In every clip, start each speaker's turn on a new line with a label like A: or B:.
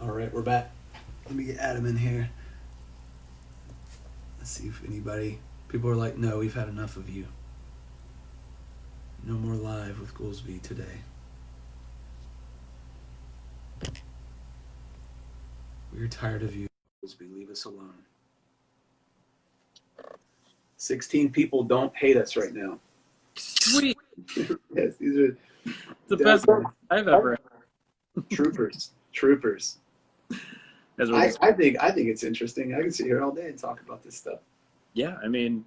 A: All right, we're back. Let me get Adam in here. Let's see if anybody. People are like, no, we've had enough of you. No more live with Goolsby today. We're tired of you, Goolsby. Leave us alone. 16 people don't hate us right now.
B: Sweet.
A: Yes, these are
B: The best I've ever had.
A: troopers.
B: As we're
A: I think it's interesting. I can sit here all day and talk about this stuff.
B: Yeah, I mean,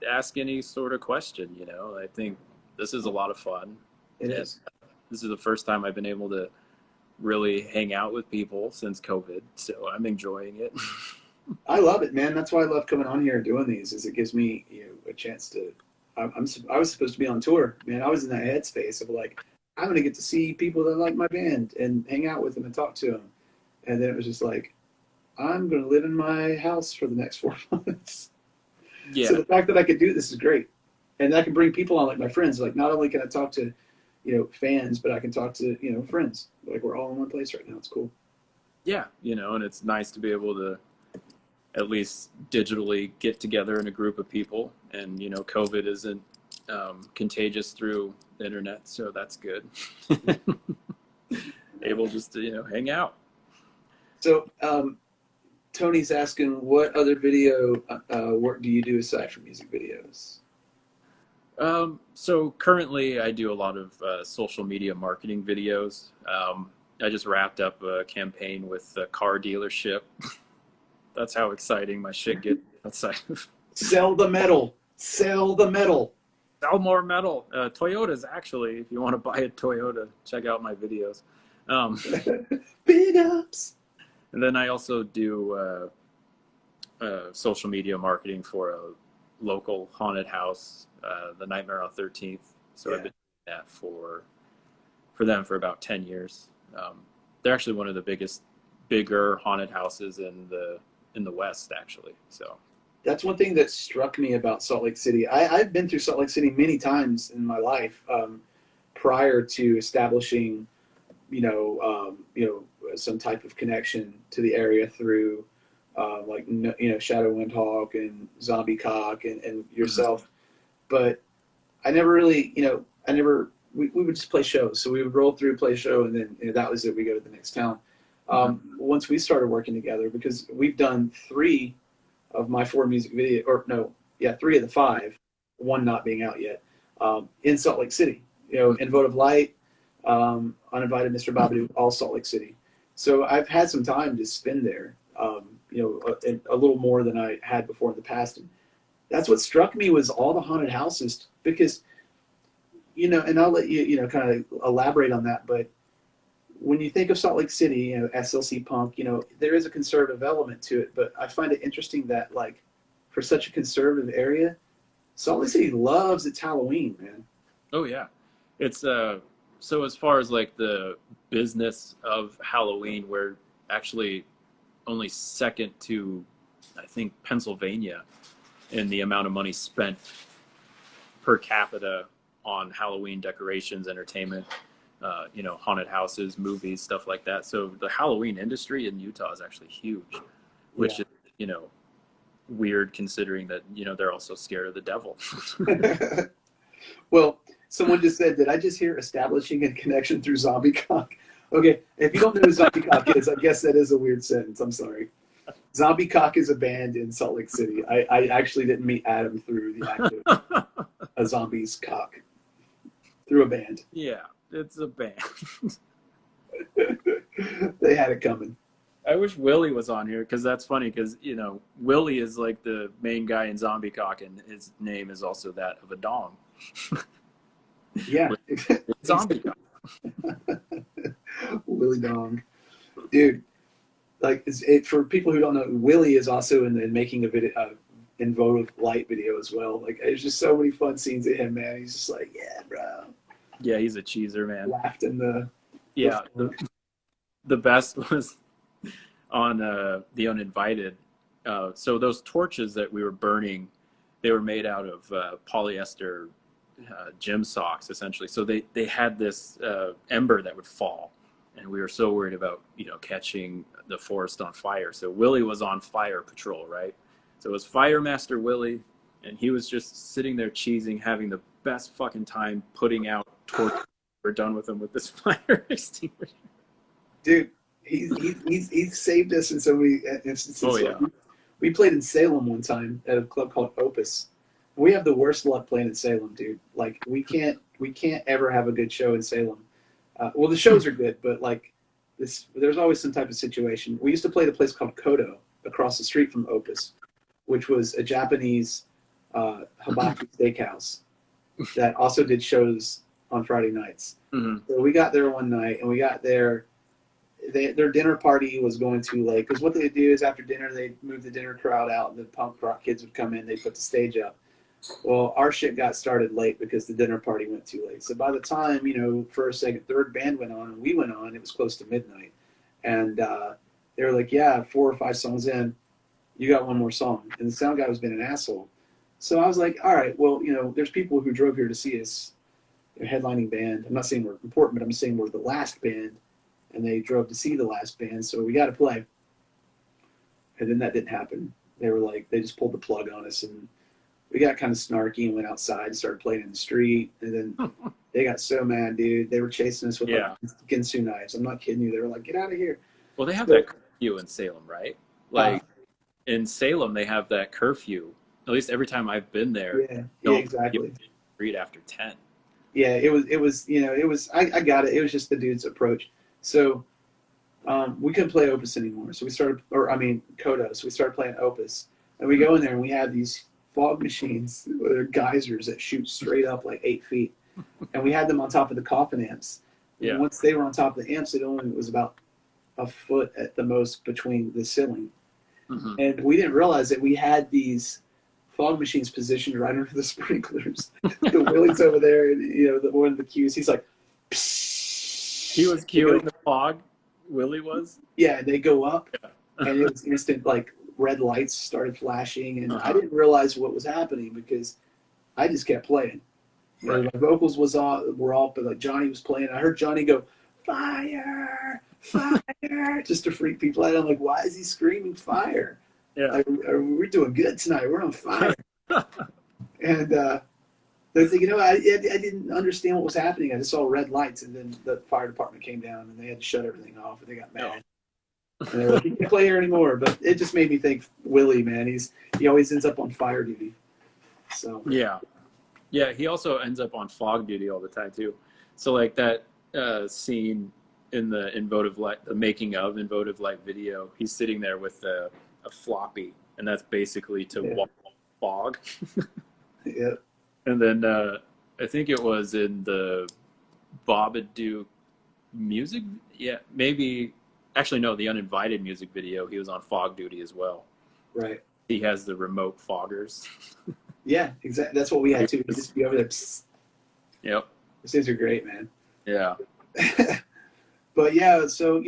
B: ask any sort of question, you know. I think this is a lot of fun.
A: It is.
B: This is the first time I've been able to really hang out with people since COVID, so I'm enjoying it.
A: I love it, man. That's why I love coming on here and doing these. Is it gives me a chance to. I was supposed to be on tour, man. I was in that headspace of like, I'm gonna get to see people that like my band and hang out with them and talk to them, and then it was just like, I'm gonna live in my house for the next 4 months.
B: Yeah.
A: So the fact that I could do this is great, and I can bring people on like my friends. Like not only can I talk to, fans, but I can talk to friends. Like we're all in one place right now. It's cool.
B: Yeah, and it's nice to be able to at least digitally get together in a group of people, and COVID isn't contagious through the internet, so that's good. Able just to hang out.
A: So Tony's asking, what other video work do you do aside from music videos?
B: So currently I do a lot of social media marketing videos. I just wrapped up a campaign with a car dealership. That's how exciting my shit gets outside of.
A: Sell the metal. Sell the metal.
B: Sell more metal. Toyotas, actually, if you want to buy a Toyota, check out my videos.
A: Big ups.
B: And then I also do social media marketing for a local haunted house, the Nightmare on 13th. So I've been doing that for them for about 10 years. They're actually one of the bigger haunted houses in the West, actually. So
A: that's one thing that struck me about Salt Lake City. I've been through Salt Lake City many times in my life prior to establishing, some type of connection to the area through, Shadow Windhawk and Zombie Cock and yourself. Mm-hmm. But I never really, we would just play shows. So we would roll through, play a show, and then that was it. We go to the next town. Once we started working together, because we've done 3 of my 4 music videos, 3 of the 5, one not being out yet, in Salt Lake City. In Votive Light, Uninvited Mr. Babadook, all Salt Lake City. So I've had some time to spend there, a little more than I had before in the past. And that's what struck me was all the haunted houses, because, and I'll let you, kind of elaborate on that, but when you think of Salt Lake City, SLC punk, there is a conservative element to it, but I find it interesting that, like, for such a conservative area, Salt Lake City loves its Halloween, man.
B: Oh yeah, it's so as far as like the business of Halloween, we're actually only second to, I think, Pennsylvania in the amount of money spent per capita on Halloween decorations, entertainment. Haunted houses, movies, stuff like that. So the Halloween industry in Utah is actually huge, which is, weird considering that, they're also scared of the devil.
A: Well, someone just said, did I just hear establishing a connection through Zombie Cock? Okay, if you don't know who Zombie Cock is, I guess that is a weird sentence. I'm sorry. Zombie Cock is a band in Salt Lake City. I actually didn't meet Adam through the act of a zombie's cock. Through a band.
B: Yeah. It's a band.
A: They had it coming.
B: I wish Willie was on here, because that's funny, because Willie is like the main guy in Zombie Cock, and his name is also that of a dong.
A: Yeah.
B: Zombie Cock.
A: Willie Dong. Dude, like, for people who don't know, Willie is also in making a video, in Votive Light video as well. Like, there's just so many fun scenes of him, man. He's just like, yeah, bro.
B: Yeah, he's a cheeser, man.
A: Laughed in the
B: the best was on the Uninvited. So those torches that we were burning, they were made out of polyester gym socks, essentially. So they had this ember that would fall, and we were so worried about, catching the forest on fire. So Willie was on fire patrol, right? So it was Fire Master Willie, and he was just sitting there cheesing, having the best fucking time putting out torches. We're done with him with this fire extinguisher.
A: Dude, he's saved us in so many instances.
B: Oh, yeah.
A: We played in Salem one time at a club called Opus. We have the worst luck playing in Salem, dude. Like, we can't ever have a good show in Salem. Well, the shows are good, but like there's always some type of situation. We used to play at a place called Kodo across the street from Opus, which was a Japanese hibachi steakhouse that also did shows on Friday nights.
B: Mm-hmm.
A: So we got there one night, and we got there. Their dinner party was going too late, because what they do is after dinner they move the dinner crowd out, and the punk rock kids would come in. They put the stage up. Well, our shit got started late because the dinner party went too late. So by the time, first, second, third band went on and we went on, it was close to midnight. And they were like, yeah, 4 or 5 songs in, you got one more song. And the sound guy was being an asshole. So I was like, all right, well, there's people who drove here to see us, headlining band. I'm not saying we're important, but I'm saying we're the last band. And they drove to see the last band, so we got to play. And then that didn't happen. They were like, they just pulled the plug on us, and we got kind of snarky and went outside and started playing in the street. And then they got so mad, dude. They were chasing us with like Ginsu knives. I'm not kidding you. They were like, get out of here.
B: Well, they have that curfew in Salem, right? Like in Salem, they have that curfew. At least every time I've been there.
A: Yeah, exactly.
B: Street after 10.
A: Yeah, it was. I got it. It was just the dude's approach. So we couldn't play Opus anymore. So we started, Kodo. So we started playing Opus. And we go in there and we have these fog machines. They're geysers that shoot straight up like 8 feet. And we had them on top of the coffin amps.
B: Yeah.
A: And once they were on top of the amps, it only was about a foot at the most between the ceiling.
B: Mm-hmm.
A: And we didn't realize that we had these fog machines positioned right under the sprinklers. The Willie's over there, and one of the cues, he's like, psst.
B: He was cueing the fog. Willie was.
A: Yeah, they go up, and it was instant. Like red lights started flashing, and I didn't realize what was happening because I just kept playing.
B: Right.
A: My vocals were off, but like Johnny was playing. I heard Johnny go, "Fire, fire!" just to freak people out. I'm like, why is he screaming fire?
B: Yeah,
A: like, we're doing good tonight. We're on fire. And they think, I didn't understand what was happening. I just saw red lights, and then the fire department came down, and they had to shut everything off, and they got mad. And they were like, you can't play here anymore. But it just made me think, Willie, man, he always ends up on fire duty. So
B: yeah, he also ends up on fog duty all the time too. So like that scene in the making of In Votive Light video, he's sitting there with a floppy, and that's basically to walk fog.
A: Yeah.
B: And then I think it was in the Babadook music. Yeah, maybe. Actually, no, the Uninvited music video, he was on fog duty as well.
A: Right.
B: He has the remote foggers.
A: Yeah, exactly. That's what we had too. We just be over there. Psst.
B: Yep.
A: Those things are great, man.
B: Yeah.
A: But yeah, so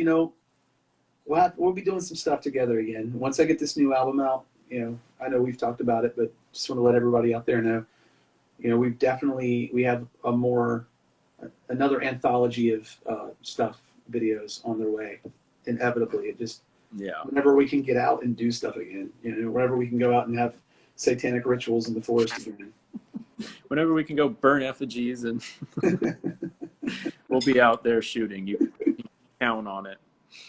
A: we'll be doing some stuff together again. Once I get this new album out, I know we've talked about it, but just want to let everybody out there know, we have another anthology of stuff, videos on their way. Inevitably, it just whenever we can get out and do stuff again, whenever we can go out and have satanic rituals in the forest again.
B: Whenever we can go burn effigies, and we'll be out there shooting. You can count on it.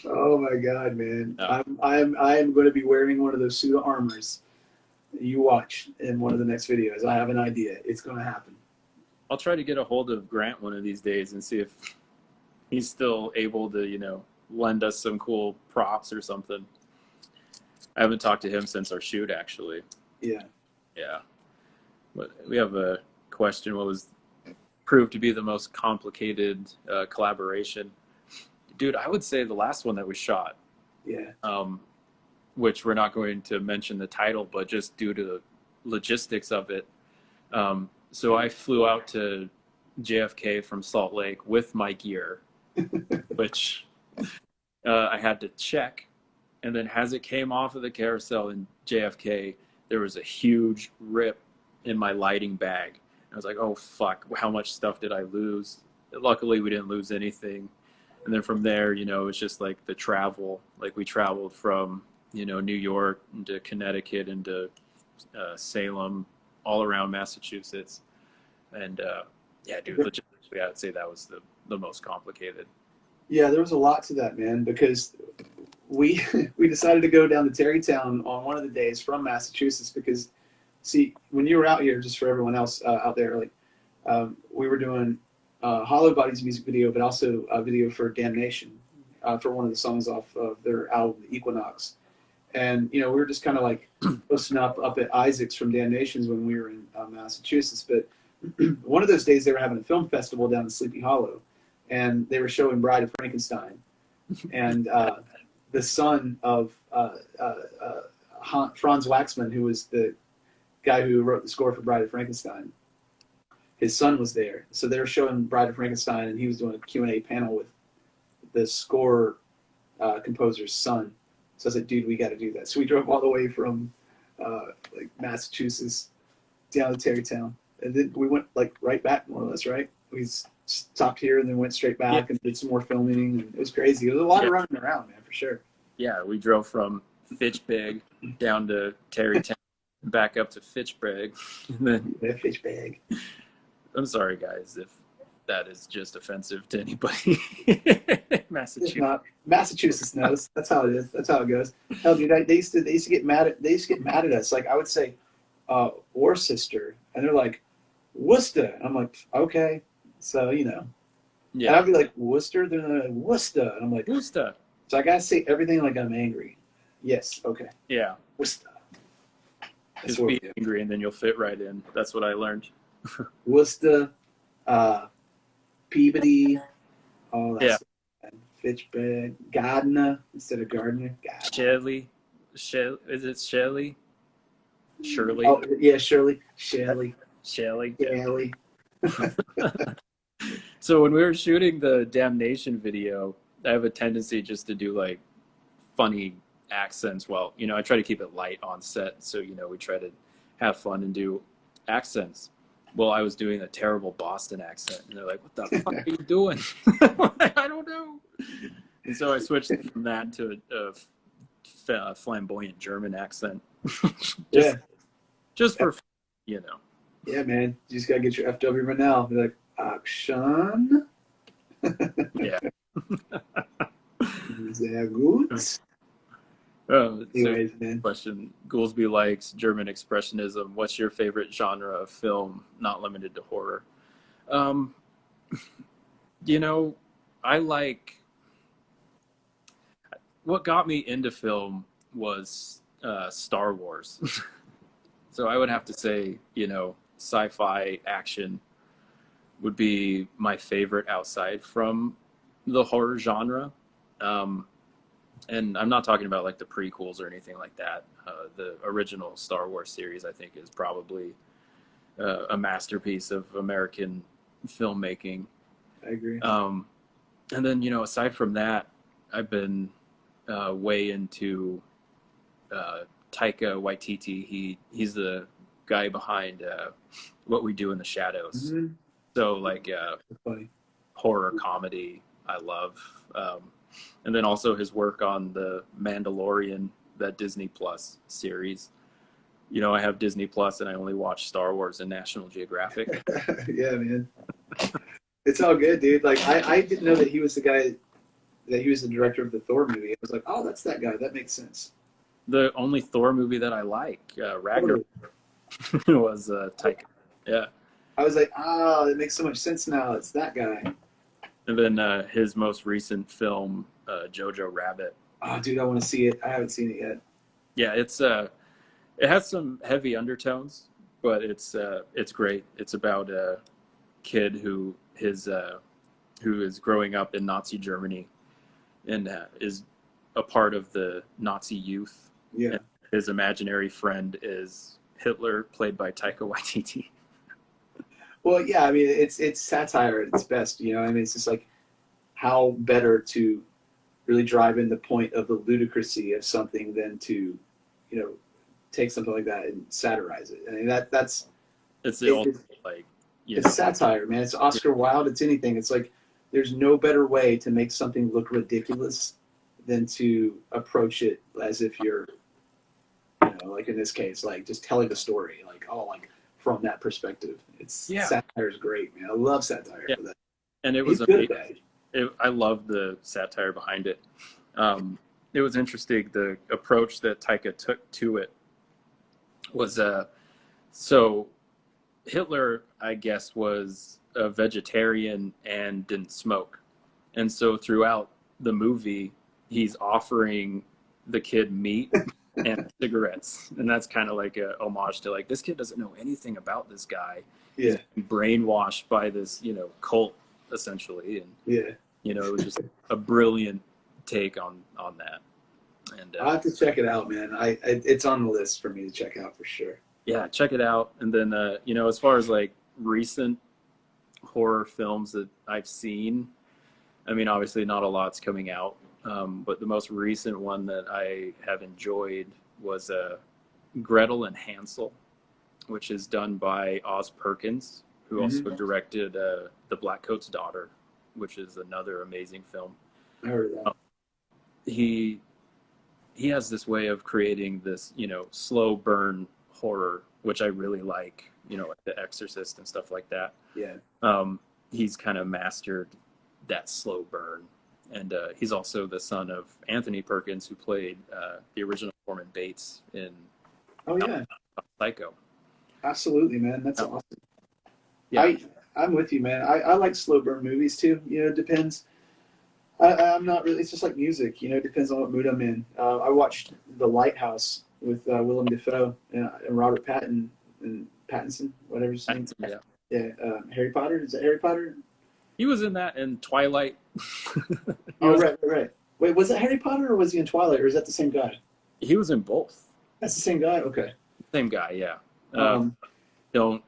A: Oh my God, man!
B: No.
A: I am going to be wearing one of those suit of armors. You watch in one of the next videos. I have an idea. It's going to happen.
B: I'll try to get a hold of Grant one of these days and see if he's still able to, lend us some cool props or something. I haven't talked to him since our shoot, actually.
A: Yeah.
B: Yeah. But we have a question. What was proved to be the most complicated collaboration? Dude, I would say the last one that we shot.
A: Yeah.
B: Which we're not going to mention the title, but just due to the logistics of it. So I flew out to JFK from Salt Lake with my gear, which I had to check. And then as it came off of the carousel in JFK, there was a huge rip in my lighting bag. I was like, oh, fuck, how much stuff did I lose? Luckily, we didn't lose anything. And then from there, it's just like the travel. Like we traveled from, New York into Connecticut into Salem, all around Massachusetts. And yeah, dude, logistically, I'd say that was the most complicated.
A: Yeah, there was a lot to that, man, because we we decided to go down to Terrytown on one of the days from Massachusetts because, see, when you were out here, just for everyone else out there, like we were doing Hollow Body's music video, but also a video for Damnation for one of the songs off of their album, The Equinox. And, we were just kind of like posting up at Isaac's from Damnations when we were in Massachusetts. But one of those days they were having a film festival down in Sleepy Hollow, and they were showing Bride of Frankenstein. And the son of Franz Waxman, who was the guy who wrote the score for Bride of Frankenstein, his son was there. So they were showing Bride of Frankenstein, and he was doing a Q&A panel with the score composer's son. So I was like, dude, we got to do that. So we drove all the way from like Massachusetts down to Terrytown. And then we went like right back, more or less, right? We stopped here and then went straight back and did some more filming. And it was crazy. It was a lot of running around, man, for sure.
B: Yeah, we drove from Fitchburg down to Terrytown, back up to Fitchburg. And then
A: Fitchburg.
B: I'm sorry, guys, if that is just offensive to anybody. Massachusetts.
A: Not. Massachusetts knows. That's how it is. That's how it goes. Hell, dude, they used to get mad at us. Like I would say, Worcester, and they're like, Worcester. I'm like, okay, so
B: Yeah.
A: And I'd be like, Worcester. They're like, Worcester. And I'm like,
B: Worcester.
A: So I gotta say everything like I'm angry. Yes. Okay.
B: Yeah.
A: Worcester.
B: Just be angry, and then you'll fit right in. That's what I learned.
A: Worcester, Peabody, all that.
B: Yeah.
A: Stuff. Fitchburg, Gardner instead of Gardner.
B: Shelley. Is it Shelley? Shirley.
A: Oh yeah, Shirley. Shelley.
B: Shelley.
A: Shelley.
B: So when we were shooting the Damnation video, I have a tendency just to do like funny accents. Well, I try to keep it light on set, so we try to have fun and do accents. Well, I was doing a terrible Boston accent, and they're like, "What the fuck are you doing?" I don't know. And so I switched from that to a flamboyant German accent. Just for
A: Yeah, man. You just gotta get your FW right now. Be like, action.
B: Yeah.
A: Sehr gut. Anyways, man.
B: Question: Goolsby likes German expressionism. What's your favorite genre of film, not limited to horror? I like. What got me into film was Star Wars. So I would have to say, sci-fi action would be my favorite outside from the horror genre. And I'm not talking about like the prequels or anything like that. The original Star Wars series, I think, is probably a masterpiece of American filmmaking.
A: I agree.
B: And then, aside from that, I've been way into Taika Waititi. He's the guy behind What We Do in the Shadows. Mm-hmm. So like
A: funny.
B: Horror comedy, I love. And then also his work on the Mandalorian, that Disney Plus series. I have Disney Plus and I only watch Star Wars and National Geographic.
A: Yeah, man. It's all good, dude. Like I didn't know that he was the guy, that he was the director of the Thor movie. I was like, oh, that's that guy. That makes sense.
B: The only Thor movie that I like, Ragnarok, was Taika. Yeah.
A: I was like, it makes so much sense now. It's that guy.
B: And then his most recent film, Jojo Rabbit.
A: Oh, dude, I want to see it. I haven't seen it yet.
B: Yeah, it has some heavy undertones, but it's great. It's about a kid who is growing up in Nazi Germany and is a part of the Nazi youth.
A: Yeah.
B: And his imaginary friend is Hitler, played by Taika Waititi.
A: Well, yeah, I mean, it's satire at its best, it's just like how better to really drive in the point of the ludicrousy of something than to, take something like that and satirize it. I mean, it's
B: the ultimate, like,
A: it's satire, man. It's Oscar Wilde. It's anything. It's like there's no better way to make something look ridiculous than to approach it as if you're, like in this case, like just telling the story, like, like from that perspective. Satire is great, man. I love satire for that.
B: And it
A: He's
B: was
A: good at that.
B: I love the satire behind it. It was interesting. The approach that Taika took to it was so Hitler, I guess, was a vegetarian and didn't smoke, and so throughout the movie, he's offering the kid meat and cigarettes, and that's kind of like a homage to like, this kid doesn't know anything about this guy.
A: Yeah.
B: He's brainwashed by this, cult essentially, and
A: yeah.
B: it was just a brilliant take on that. And
A: I'll have to check it out, man. It's on the list for me to check out for sure.
B: Yeah, check it out. And then as far as like recent horror films that I've seen, I mean, obviously not a lot's coming out, but the most recent one that I have enjoyed was Gretel and Hansel, which is done by Oz Perkins, who also directed The Blackcoat's Daughter, which is another amazing film.
A: I heard that.
B: He has this way of creating this, slow burn horror, which I really like, like The Exorcist and stuff like that.
A: Yeah.
B: He's kind of mastered that slow burn. And he's also the son of Anthony Perkins, who played the original Norman Bates in Psycho.
A: Absolutely, man. That's awesome.
B: Yeah.
A: I'm with you, man. I like slow burn movies too. It depends. I'm not really. It's just like music. It depends on what mood I'm in. I watched The Lighthouse with Willem Dafoe and Robert Pattinson, whatever his name. Yeah. Harry Potter. Is it Harry Potter?
B: He was in that in Twilight.
A: Right. Wait, was it Harry Potter or was he in Twilight, or is that the same guy?
B: He was in both.
A: That's the same guy? Okay.
B: Same guy, yeah. Don't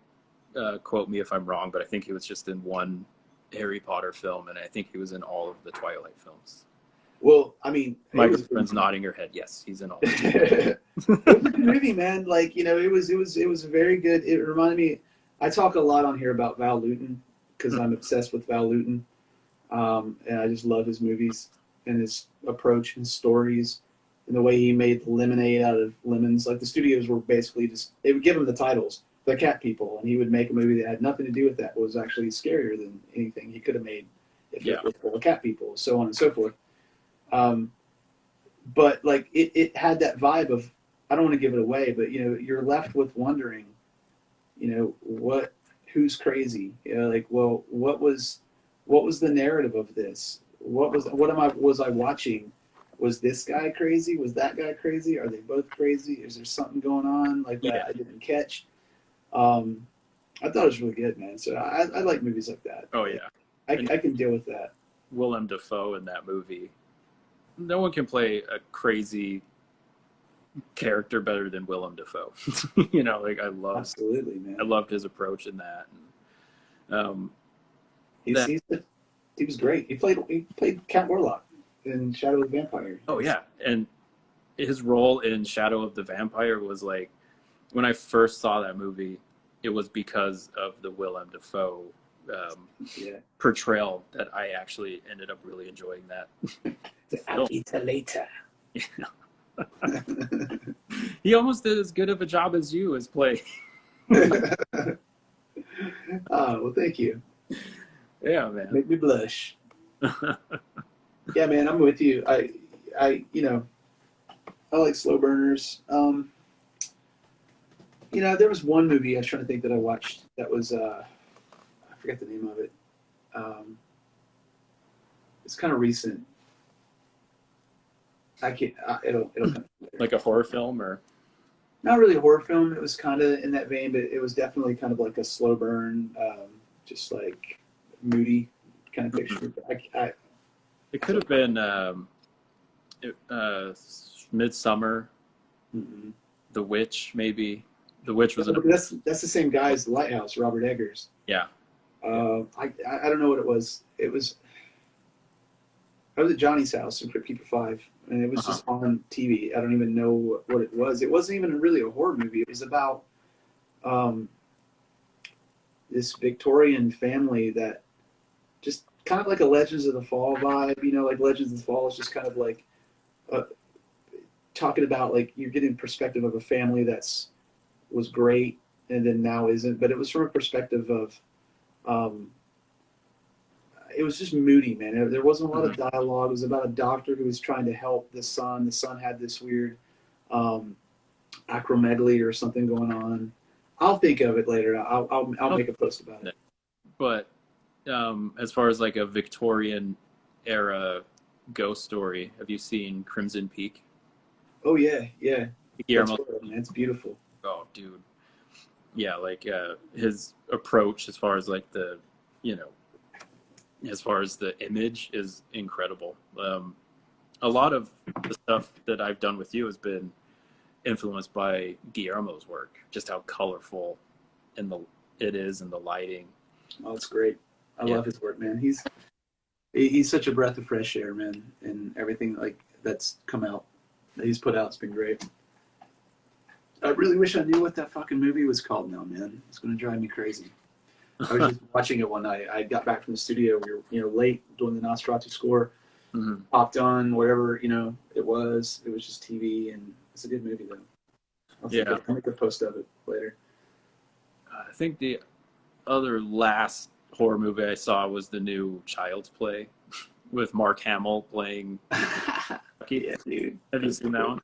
B: quote me if I'm wrong, but I think he was just in one Harry Potter film, and I think he was in all of the Twilight films.
A: Well, I mean,
B: my girlfriend's nodding her head. Yes, he's in all.
A: It was a good movie, man. Like, it was very good. It reminded me. I talk a lot on here about Val Lewton because I'm obsessed with Val Lewton, and I just love his movies and his approach and stories and the way he made lemonade out of lemons. Like, the studios were basically they would give him the titles, The Cat People, and he would make a movie that had nothing to do with that, but was actually scarier than anything he could have made if it was full of cat people, so on and so forth. But like it had that vibe of, I don't want to give it away, but you're left with wondering, who's crazy? Like, well, what was the narrative of this? Was I watching? Was this guy crazy? Was that guy crazy? Are they both crazy? Is there something going on like that I didn't catch? I thought it was really good, man. So I like movies like that.
B: Oh yeah,
A: I can deal with that.
B: Willem Dafoe in that movie. No one can play a crazy character better than Willem Dafoe. Like
A: Absolutely, man.
B: I loved his approach in that. And,
A: he was great. He played Count Warlock in Shadow of the Vampire.
B: Oh yeah, and his role in Shadow of the Vampire was like, when I first saw that movie, it was because of the Willem Dafoe portrayal that I actually ended up really enjoying that.
A: I'll eat it later.
B: He almost did as good of a job as you as play.
A: Oh, well, thank you.
B: Yeah, man.
A: Make me blush. Yeah, man, I'm with you. I like slow burners. There was one movie I was trying to think that I watched that was I forget the name of it. It's kind of recent. It'll come
B: like a horror film, or
A: not really a horror film. It was kind of in that vein, but it was definitely kind of like a slow burn, just like moody kind of picture.
B: It could have been Midsummer, The Witch, maybe. The Witch was
A: that's the same guy as The Lighthouse, Robert Eggers.
B: Yeah.
A: I don't know what it was. I was at Johnny's house in Crypt Keeper 5, and it was just on TV. I don't even know what it was. It wasn't even really a horror movie. It was about this Victorian family that just kind of like a Legends of the Fall vibe, you know, like Legends of the Fall is just kind of like uh, talking about like you're getting perspective of a family was great and then now isn't, but it was from a perspective of it was just moody, man. There wasn't a lot of dialogue. It was about a doctor who was trying to help the son. The son had this weird acromegaly or something going on. I'll think of it later. I'll make a post about it.
B: But as far as like a Victorian era ghost story, have you seen Crimson Peak?
A: Oh yeah, yeah.
B: Guillermo.
A: It's beautiful.
B: Oh, dude. Yeah, like his approach as far as like the, you know, as far as the image is incredible. A lot of the stuff that I've done with you has been influenced by Guillermo's work, just how colorful it is and the lighting.
A: Oh, it's great. I love his work, man. He's such a breath of fresh air, man, and everything like that's come out that he's put out has been great. I really wish I knew what that fucking movie was called now, man. It's going to drive me crazy. I was just watching it one night. I got back from the studio. We were, late doing the Nosferatu score. Mm-hmm. Popped on wherever, it was. It was just TV, and it's a good movie, though. I'll make a post of it later.
B: I think the other last horror movie I saw was the new Child's Play with Mark Hamill playing Chucky.
A: Yeah, dude.
B: Have you seen that one?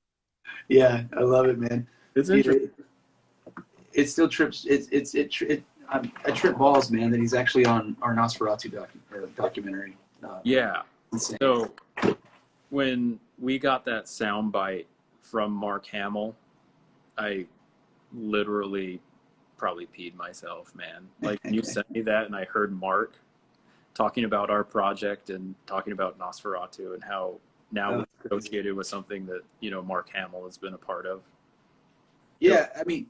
A: Yeah, I love it, man.
B: It's interesting.
A: It still trips. I trip balls, man, that he's actually on our Nosferatu documentary.
B: Yeah.
A: Insane.
B: So when we got that soundbite from Mark Hamill, I literally probably peed myself, man. Like you sent me that and I heard Mark talking about our project and talking about Nosferatu and how now we're associated with something that, Mark Hamill has been a part of.
A: Yeah, I mean,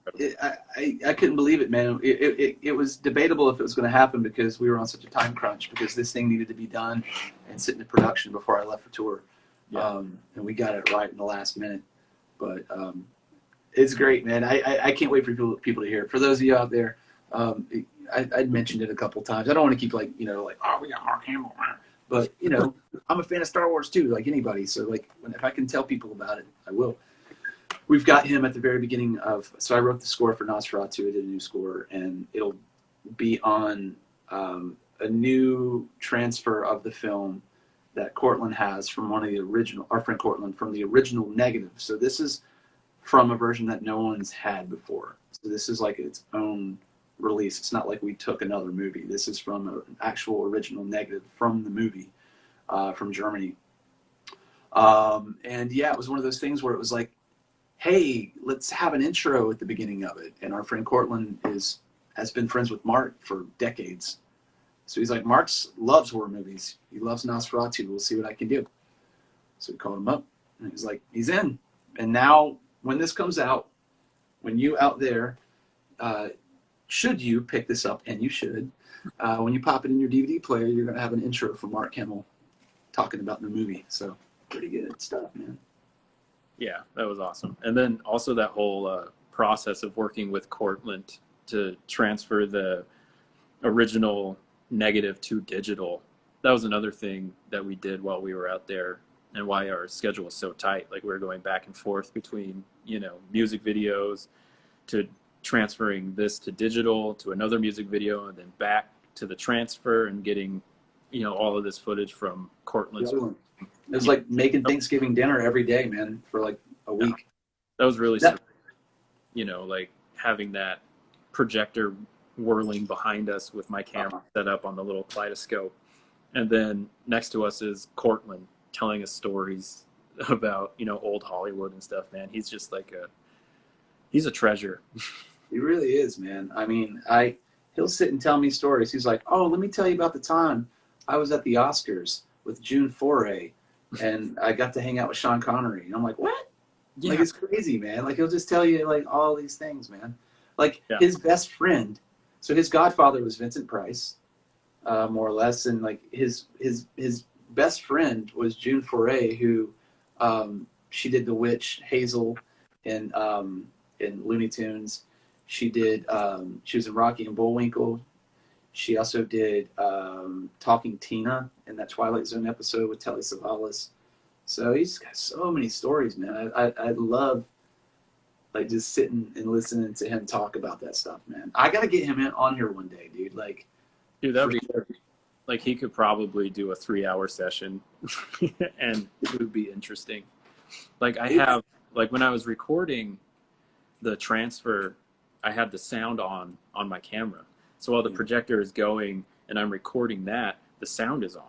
A: I couldn't believe it, man. It was debatable if it was going to happen because we were on such a time crunch because this thing needed to be done and sit in production before I left for tour. Yeah. And we got it right in the last minute. But it's great, man. I can't wait for people to hear it. For those of you out there, I mentioned it a couple times. I don't want to keep we got Mark Hamill. But, I'm a fan of Star Wars too, like anybody. So if I can tell people about it, I will. We've got him at the very beginning so I wrote the score for Nosferatu. I did a new score, and it'll be on a new transfer of the film that Cortland has from one of the original, our friend Cortland, from the original negative. So this is from a version that no one's had before. So this is like its own release. It's not like we took another movie. This is from an actual original negative from the movie from Germany. And yeah, it was one of those things where it was like, hey, let's have an intro at the beginning of it. And our friend Cortland has been friends with Mark for decades. So he's like, Mark loves horror movies. He loves Nosferatu. We'll see what I can do. So we called him up, and he's like, he's in. And now, when this comes out, when you out there, should you pick this up, and you should, when you pop it in your DVD player, you're going to have an intro from Mark Hamill talking about the movie. So pretty good stuff, man.
B: Yeah, that was awesome. And then also that whole process of working with Cortland to transfer the original negative to digital. That was another thing that we did while we were out there and why our schedule was so tight. Like we were going back and forth between, music videos to transferring this to digital to another music video and then back to the transfer and getting, all of this footage from Cortland's.
A: It was like making Thanksgiving dinner every day, man, for like a week.
B: Yeah. That was really, like having that projector whirling behind us with my camera set up on the little kaleidoscope. And then next to us is Cortland telling us stories about, old Hollywood and stuff, man. He's just he's a treasure.
A: He really is, man. I mean, he'll sit and tell me stories. He's like, oh, let me tell you about the time I was at the Oscars with June Foray. And I got to hang out with Sean Connery. And I'm like, what? Yeah. It's crazy, man. He'll just tell you, all these things, man. His best friend. So his godfather was Vincent Price, more or less. And, his best friend was June Foray, who she did the witch Hazel in Looney Tunes. She was in Rocky and Bullwinkle. She also did Talking Tina in that Twilight Zone episode with Telly Savalas. So he's got so many stories, man. I love like just sitting and listening to him talk about that stuff, man. I gotta get him on here one day, dude. Like,
B: Dude, that would be
A: sure.
B: like he could probably do a 3-hour session, and it would be interesting. Like when I was recording the transfer, I had the sound on my camera. So while the projector is going and I'm recording that, the sound is on.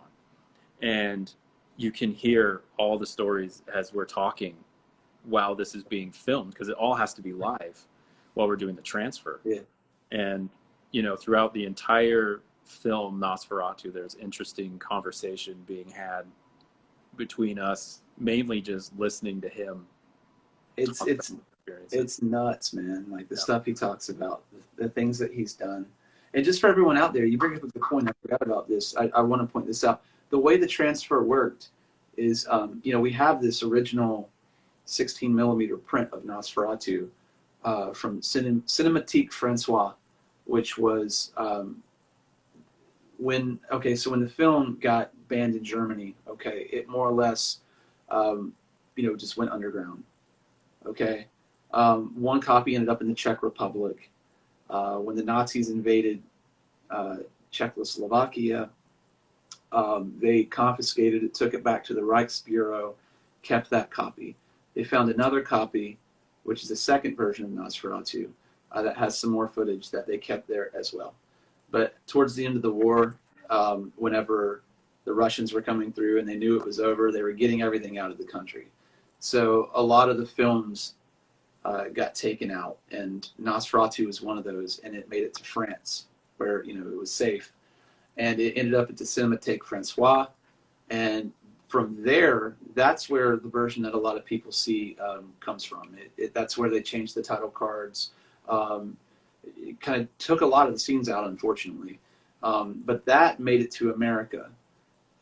B: And you can hear all the stories as we're talking while this is being filmed, because it all has to be live while we're doing the transfer.
A: Yeah.
B: And, throughout the entire film Nosferatu, there's interesting conversation being had between us, mainly just listening to him.
A: It's nuts, man. Like the stuff he talks about, the things that he's done. And just for everyone out there, you bring up a good point. I forgot about this. I want to point this out. The way the transfer worked is, we have this original 16 millimeter print of Nosferatu from Cinématique Francois, which was when the film got banned in Germany, it more or less, just went underground. One copy ended up in the Czech Republic. When the Nazis invaded Czechoslovakia, they confiscated it, took it back to the Reichsbureau, kept that copy. They found another copy, which is the second version of Nosferatu, that has some more footage that they kept there as well. But towards the end of the war, whenever the Russians were coming through and they knew it was over, they were getting everything out of the country. So a lot of the films got taken out, and Nosferatu was one of those, and it made it to France, where it was safe. And it ended up at the Cinématique Francois, and from there, that's where the version that a lot of people see comes from. That's where they changed the title cards. It kind of took a lot of the scenes out, unfortunately. But that made it to America.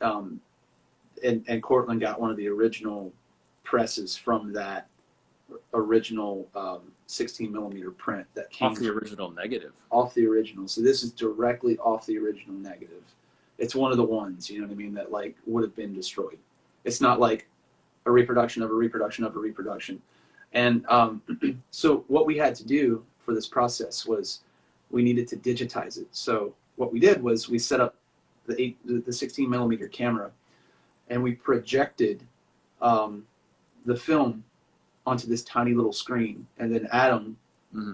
A: And Cortland got one of the original presses from that original 16 millimeter print that came
B: off the original negative.
A: Off the original. So this is directly off the original negative. It's one of the ones, you know what I mean, that like would have been destroyed. It's not like a reproduction of a reproduction of a reproduction. And so what we had to do for this process was we needed to digitize it. So what we did was we set up the 16 millimeter camera, and we projected the film onto this tiny little screen. And then Adam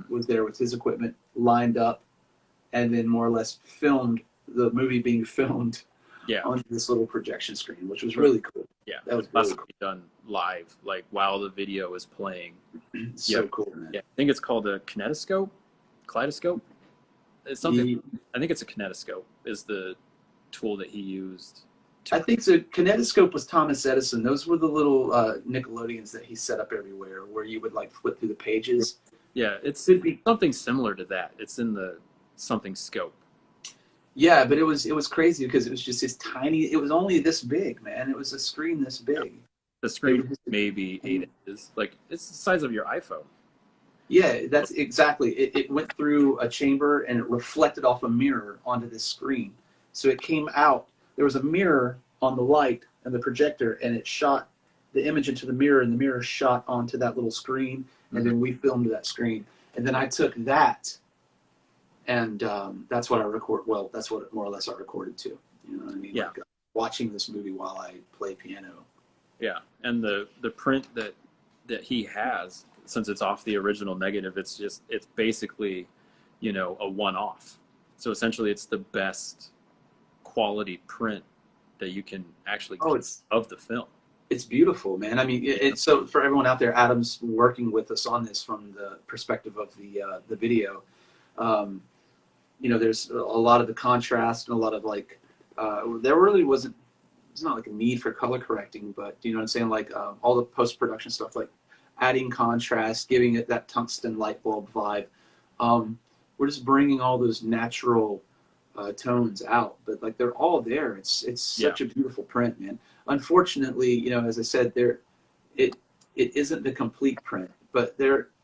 A: was there with his equipment lined up, and then more or less filmed the movie being filmed onto this little projection screen, which was really cool.
B: Yeah,
A: that was
B: really
A: cool.
B: Cool. Done live, like while the video is playing.
A: So cool, man.
B: Yeah, I think it's called a kinetoscope, kaleidoscope. It's something. I think it's a kinetoscope is the tool that he used.
A: I think so. Kinetoscope was Thomas Edison. Those were the little Nickelodeons that he set up everywhere, where you would like flip through the pages.
B: Yeah, it's something similar to that. It's in the something scope.
A: Yeah, but it was crazy because it was just this tiny. It was only this big, man. It was a screen this big. Yeah.
B: The screen was maybe 8 inches. Like it's the size of your iPhone.
A: Yeah, that's exactly. It went through a chamber and it reflected off a mirror onto this screen. So it came out. There was a mirror on the light and the projector, and it shot the image into the mirror, and the mirror shot onto that little screen, and then we filmed that screen. And then I took that, and that's what I record. Well, that's what more or less I recorded too. You know what I mean?
B: Yeah.
A: Like, watching this movie while I play piano.
B: Yeah, and the print that he has, since it's off the original negative, it's basically, a one-off. So essentially, it's the best quality print that you can actually get of the film.
A: It's beautiful, man. I mean, so for everyone out there, Adam's working with us on this from the perspective of the video. There's a lot of the contrast and a lot of like, there really wasn't. It's not like a need for color correcting, but you know what I'm saying? Like all the post-production stuff, like adding contrast, giving it that tungsten light bulb vibe. We're just bringing all those natural tones out, but like they're all there. It's such a beautiful print, man. Unfortunately, as I said, it isn't the complete print, but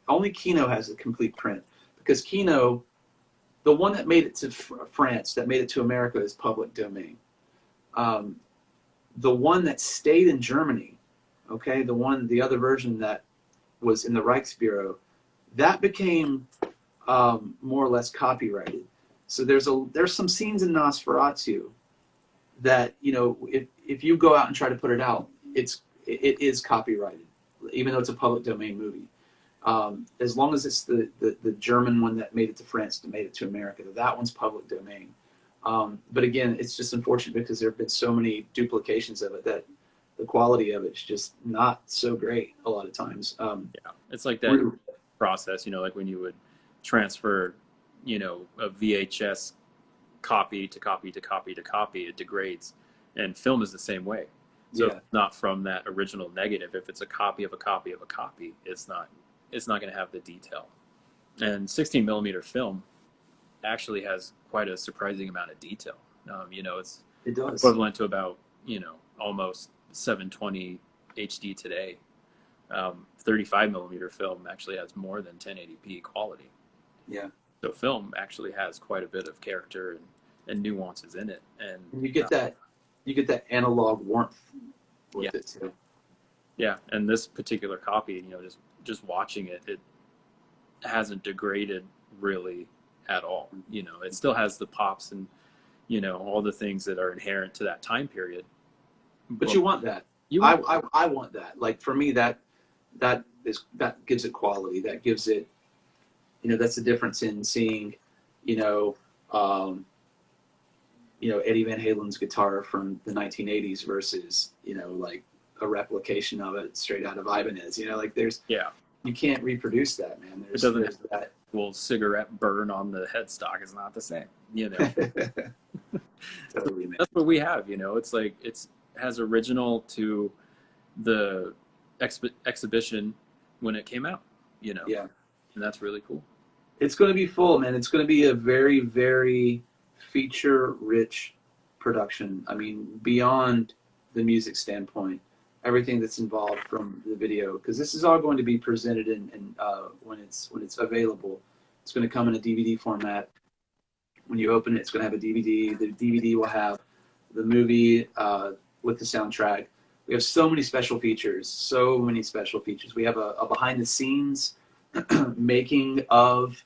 A: only Kino has a complete print, because Kino the one that made it to France, that made it to America, is public domain. The one that stayed in Germany, okay, the other version that was in the Reichsbureau, that became more or less copyrighted. So there's some scenes in Nosferatu that, you know, if you go out and try to put it out, it is copyrighted, even though it's a public domain movie. As long as it's the German one that made it to France, that made it to America, that one's public domain. But again, it's just unfortunate because there have been so many duplications of it that the quality of it's just not so great a lot of times.
B: Yeah, it's like that process, you know, like when you would transfer, you know, a VHS copy to copy to copy to copy, it degrades. And film is the same way. So
A: Yeah.
B: not from that original negative. If it's a copy of a copy of a copy, it's not going to have the detail. And 16 millimeter film actually has quite a surprising amount of detail. You know,
A: It does.
B: equivalent to about, you know, almost 720 HD today. 35 millimeter film actually has more than 1080p quality.
A: Yeah.
B: So film actually has quite a bit of character and nuances in it. And
A: you get that analog warmth with it too.
B: Yeah, and this particular copy, you know, just watching it, it hasn't degraded really at all. You know, it still has the pops and, you know, all the things that are inherent to that time period.
A: But you want that. I want that. Like for me, that gives it quality. That gives it, you know, that's the difference in seeing, you know, Eddie Van Halen's guitar from the 1980s versus, you know, like a replication of it straight out of Ibanez. You know, like you can't reproduce that, man. There's that.
B: Well, cigarette burn on the headstock is not the same, you know.
A: Totally, man.
B: That's what we have, you know. It's like it has original to the exhibition when it came out, you know.
A: Yeah.
B: And that's really cool.
A: It's going to be full, man. It's going to be a very, very feature-rich production. I mean, beyond the music standpoint, everything that's involved from the video, because this is all going to be presented in when it's available. It's going to come in a DVD format. When you open it, it's going to have a DVD. The DVD will have the movie with the soundtrack. We have so many special features. We have a behind-the-scenes making of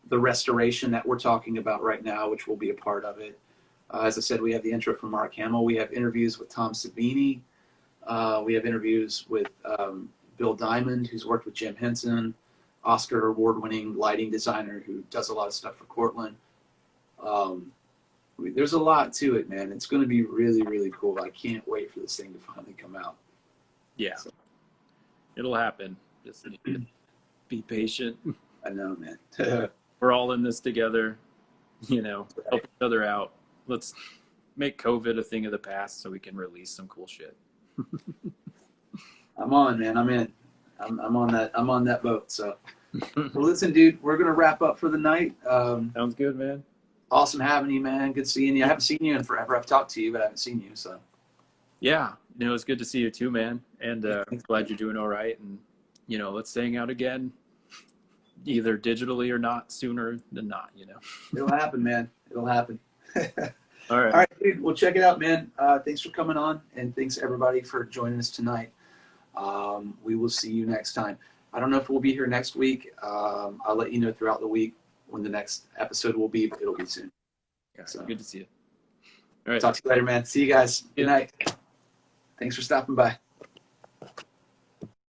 A: the restoration that we're talking about right now, which will be a part of it. As I said, we have the intro from Mark Hamill. We have interviews with Tom Savini. We have interviews with Bill Diamond, who's worked with Jim Henson, Oscar award-winning lighting designer who does a lot of stuff for Cortland. There's a lot to it, man. It's going to be really, really cool. I can't wait for this thing to finally come out.
B: Yeah. So. It'll happen. Just be patient.
A: I know, man.
B: We're all in this together, you know, help each other out. Let's make COVID a thing of the past so we can release some cool shit.
A: I'm on, man. I'm in. I'm on that. I'm on that boat. So, well, listen, dude, we're gonna wrap up for the night.
B: Sounds good, man.
A: Awesome having you, man. Good seeing you. I haven't seen you in forever. I've talked to you, but I haven't seen you. So,
B: yeah, you know, it's good to see you too, man. And I'm glad you're doing all right. And you know, let's hang out again, either digitally or not, sooner than not. You know,
A: it'll happen, man. It'll happen.
B: All right.
A: All right, dude. Well, check it out, man. Thanks for coming on, and thanks everybody for joining us tonight. We will see you next time. I don't know if we'll be here next week. I'll let you know throughout the week when the next episode will be, but it'll be soon.
B: Okay, so good to see you. All right.
A: Talk to you later, man. See you guys. Good night. Thanks for stopping by.